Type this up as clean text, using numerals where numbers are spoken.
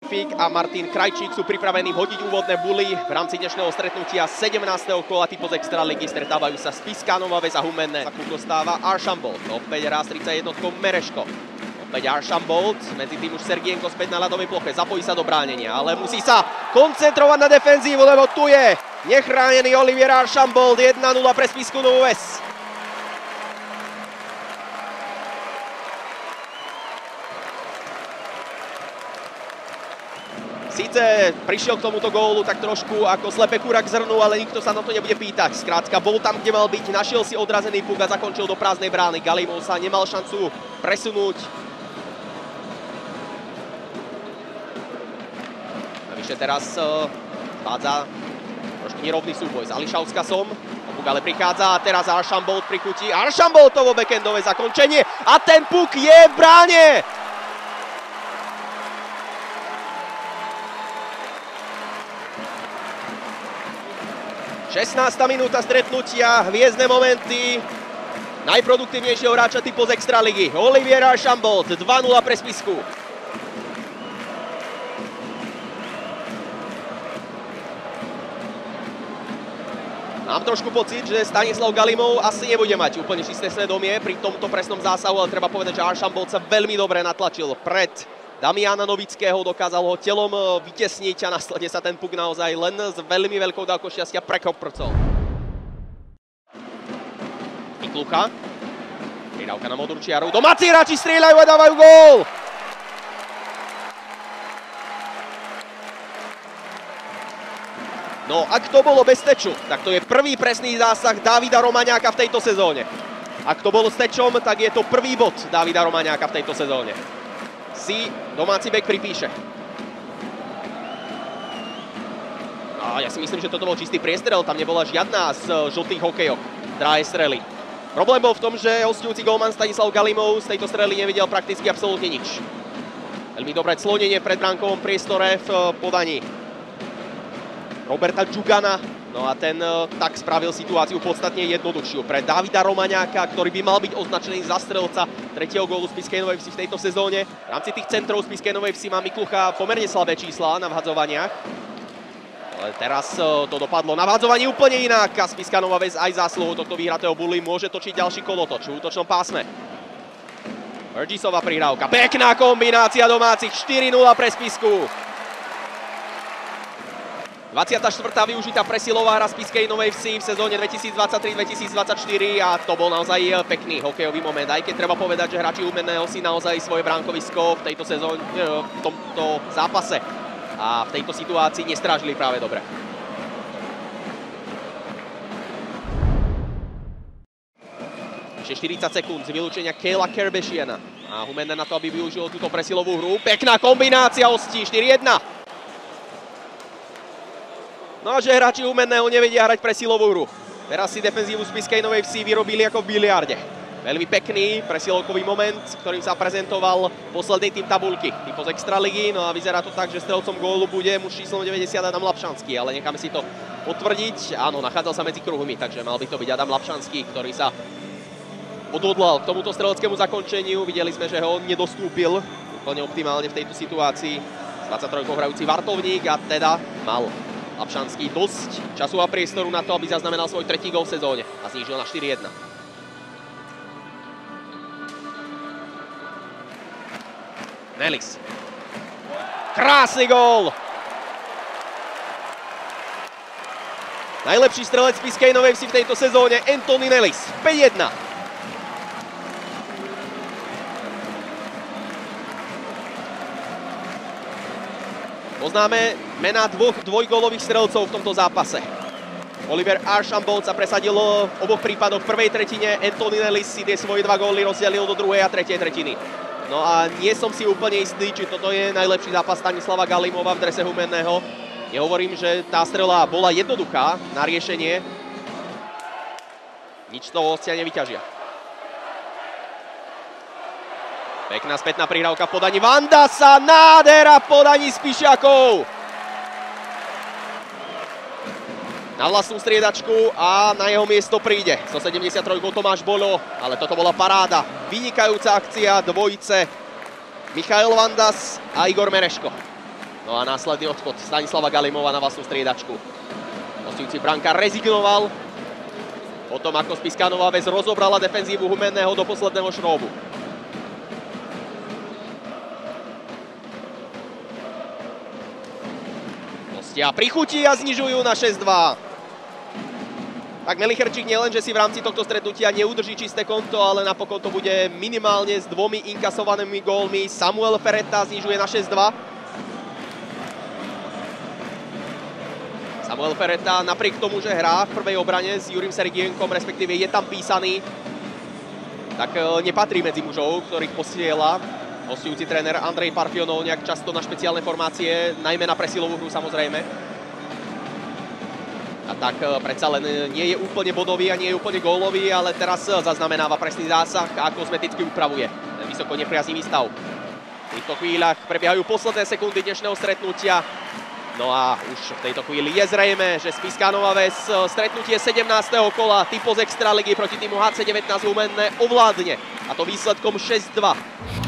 A Martin Krajčík sú pripravení hodiť úvodné buly v rámci dnešného stretnutia 17. kola typu z Extraligy. Stretávajú sa Spišská Nová Ves a Humenné. Takú dostáva Archambault. Opäť raz 31 Mereško. Opäť Archambault. Medzi tým už Sergienko späť na ľadovej ploche. Zapojí sa do bránenia, ale musí sa koncentrovať na defenzívu, lebo tu je nechránený Olivier Archambault. 1-0 pre Spišskú Novú Ves. Sice prišiel k tomuto gólu tak trošku ako slepé kúra k zrnu, ale nikto sa na to nebude pýtať. Skrátka, bol tam, kde mal byť, našiel si odrazený puk a zakončil do prázdnej brány. Galimov sa nemal šancu presunúť. Navyše teraz vádza trošku nerovný súboj s Ališauskasom. Puk ale prichádza a teraz Archambault pri chuti. Archambaultovo backendové zakončenie a ten puk je v bráne! 16. minúta stretnutia, hviezdne momenty najproduktívnejšieho hráča typu z Extraligy. Olivier Archambault, 2-0 pre Spišskú. Mám trošku pocit, že Stanislav Galimov asi nebude mať úplne čisté svedomie pri tomto presnom zásahu, ale treba povedať, že Archambault sa veľmi dobre natlačil pred Damiana Novického, dokázal ho telom vytesniť a následne sa ten puk naozaj len s veľmi veľkou dávkou šťastia prekoprcol. Miklucha. Pridávka na modrú čiaru. Domáci hráči strieľajú a dávajú gól! No, ak to bolo bez Teču, tak to je prvý presný zásah Davida Romaňáka v tejto sezóne. Ak to bolo s Tečom, tak je to prvý bod Davida Romaňáka v tejto sezóne. Si domáci bek pripíše. A ja si myslím, že toto bol čistý priestrel, tam nebola žiadna z žltých hokejok, drahé strely. Problém bol v tom, že hostujúci gólman Stanislav Galimov z tejto strely nevidel prakticky absolútne nič. Veľmi dobré clonenie pred bránkovom priestore v podaní Roberta Džugana. No a ten tak spravil situáciu podstatne jednoduchšiu pre Davida Romaňáka, ktorý by mal byť označený za strelca tretieho gólu Spišskej Novej Vsi v tejto sezóne. V rámci tých centrov Spišskej Novej Vsi má Miklucha pomerne slabé čísla na vhadzovaniach. Ale teraz to dopadlo na vhadzovaní úplne inak a Spišská Nová Ves aj zásluhou tohto vyhratého buly môže točiť ďalší kolotoč v útočnom pásme. Burgessová prihrávka, pekná kombinácia domácich, 4-0 pre Spišskú. 24. využitá presilová hra Spišskej Novej Vsi v sezóne 2023-2024 a to bol naozaj pekný hokejový moment. Aj keď treba povedať, že hráči Humenného si naozaj svoje bránkovisko v tejto sezóne, v tomto zápase a v tejto situácii nestrážili práve dobre. Ešte 40 sekúnd z vylúčenia Kejla Kerbešiana a Humenné na to, aby využil túto presilovú hru. Pekná kombinácia hostí, 4-1. No a že hráči Humenného nevedia hrať presilovú hru. Teraz si defenzívu Spišskej Novej Vsi vyrobili ako v biliarde. Veľmi pekný presilovkový moment, ktorým sa prezentoval posledný tým tabulky typu z Extraligy. No a vyzerá to tak, že strelcom gólu bude muž číslom 90 Adam Lapšanský, ale necháme si to potvrdiť. Áno, nachádzal sa medzi kruhmi, takže mal by to byť Adam Lapšanský, ktorý sa odhodlal k tomuto streleckému zakončeniu. Videli sme, že ho nedostúpil úplne optimálne v tejto situácii 23 hrajúci Vartovník a teda mal Lapšanský dosť času a priestoru na to, aby zaznamenal svoj tretí gól v sezóne a znížil na 4-1. Nellis. Krásny gól! Najlepší strelec Spišskej Novej Vsi v tejto sezóne Anthony Nellis. 5-1. Poznáme mená dvoch dvojgólových strelcov v tomto zápase. Olivier Archambault sa presadil v oboch prípadoch v prvej tretine. Anthony Nellis si tie svoje dva góly rozdelil do druhej a tretej tretiny. No a nie som si úplne istý, či toto je najlepší zápas Stanislava Galimova v drese Humenného. Nehovorím, že tá strela bola jednoduchá na riešenie. Nič z toho hostia nevyťažia. Pekná spätná prihrávka v podaní Vandasa, nádhera v podaní Spišiakov. Na vlastnú striedačku a na jeho miesto príde 173 Tomáš Bolo, ale toto bola paráda. Vynikajúca akcia dvojice Michael Vandas a Igor Mereško. No a následný odchod Stanislava Galimova na vlastnú striedačku. Hostujúci brankár rezignoval potom, ako Spišská Nová Ves rozobrala defenzívu Humenného do posledného šróbu. Hostia prichutí a znižujú na 6-2. Tak Melicherčík nielen, že si v rámci tohto stretnutia neudrží čisté konto, ale napokon to bude minimálne s 2 inkasovanými gólmi. Samuel Ferreta znižuje na 6-2. Samuel Ferreta napriek tomu, že hrá v prvej obrane s Jurim Sergienkom, respektíve je tam písaný, tak nepatrí medzi mužov, ktorých posiela hostujúci tréner Andrej Parfionov nejak často na špeciálne formácie, najmä na presilovú hru samozrejme. A tak predsa len nie je úplne bodový a nie je úplne gólový, ale teraz zaznamenáva presný zásah a kozmeticky upravuje ten vysoko nepriaznivý stav. V týchto chvíľach prebiehajú posledné sekundy dnešného stretnutia. No a už v tejto chvíli je zrejme, že Spišská Nová Ves stretnutie 17. kola typu z Extraligy proti týmu HC19 Humenné ovládne. A to výsledkom 6-2.